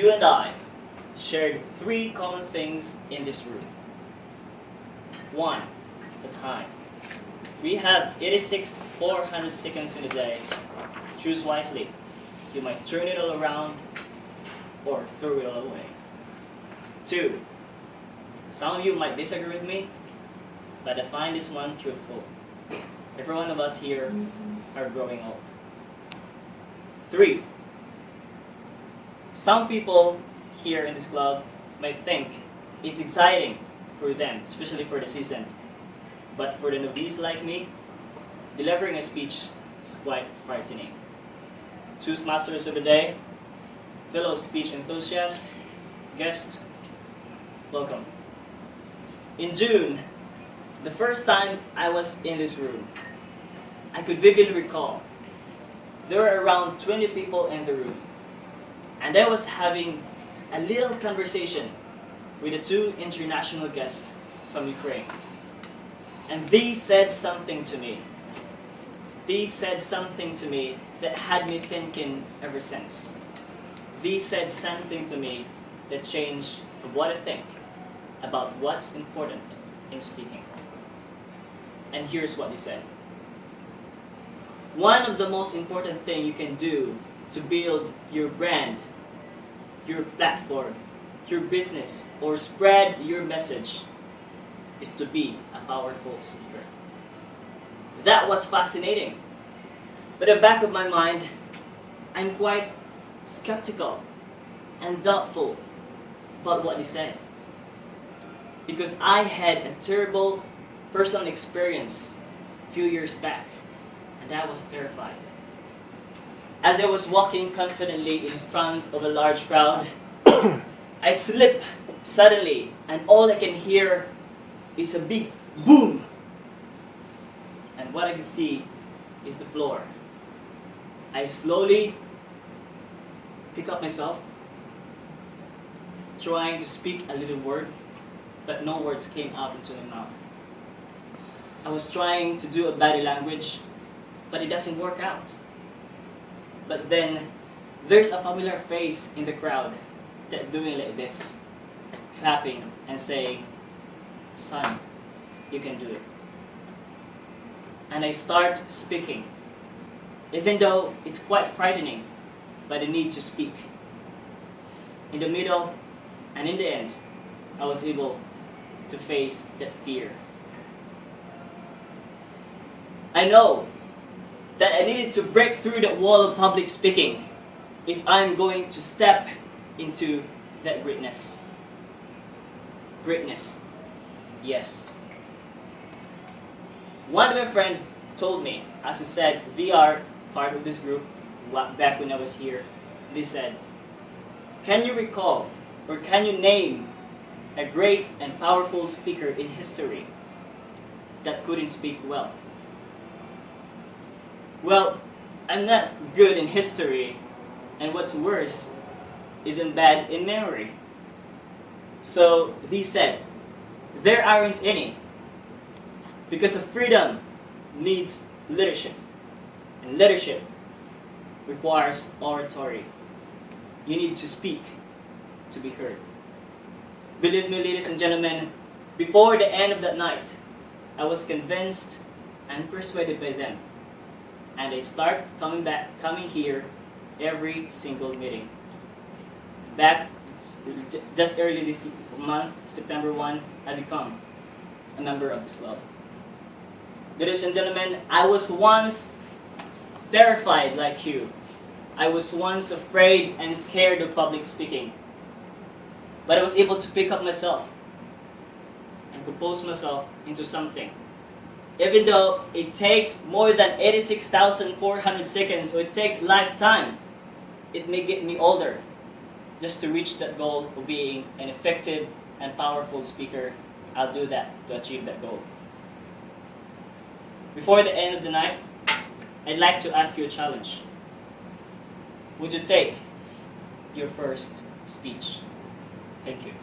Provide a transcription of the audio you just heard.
you and I shared three common things in this room. One, the time. We have 400 seconds in a day. Choose wisely. You might turn it all around or throw it all away. Two, some of you might disagree with me, but I find this one truthful. Every one of us here are growing old. Three, some people here in this club might think it's exciting for them, especially for the seasoned. But for the novice like me, delivering a speech is quite frightening. Toastmasters of the day, fellow speech enthusiast, guest, welcome. In June, the first time I was in this room, I could vividly recall there were around 20 people in the room, and I was having a little conversation with the two international guests from Ukraine. And these said something to me. These said something to me that had me thinking ever since. These said something to me that changed what I think about what's important in speaking. And here's what they said. One of the most important things you can do to build your brand, your platform, your business, or spread your message is to be a powerful speaker. That was fascinating. But at the back of my mind, I'm quite skeptical and doubtful about what he said. Because I had a terrible personal experience a few years back, and I was terrified. As I was walking confidently in front of a large crowd, I slipped suddenly, and all I can hear is a big boom. And what I can see is the floor. I slowly pick up myself, trying to speak a little word, but no words came out into my mouth. I was trying to do a body language, but it doesn't work out. But then, there's a familiar face in the crowd that doing like this, clapping and saying, "Son, you can do it." And I start speaking, even though it's quite frightening by the need to speak. In the middle and in the end, I was able to face that fear. I know that I needed to break through that wall of public speaking if I'm going to step into that greatness. Greatness, yes. One of my friends told me, as I said, they are part of this group back when I was here. They said, "Can you recall or can you name a great and powerful speaker in history that couldn't speak well?" Well, I'm not good in history, and what's worse is I'm bad in memory. So they said, there aren't any, because of freedom needs leadership, and leadership requires oratory. You need to speak to be heard. Believe me, ladies and gentlemen, before the end of that night, I was convinced and persuaded by them. And I start coming here every single meeting. Back just early this month, September 1, I become a member of this club. Ladies and gentlemen, I was once terrified like you. I was once afraid and scared of public speaking. But I was able to pick up myself and compose myself into something. Even though it takes more than 86,400 seconds, so it takes lifetime, it may get me older just to reach that goal of being an effective and powerful speaker. I'll do that to achieve that goal. Before the end of the night, I'd like to ask you a challenge. Would you take your first speech? Thank you.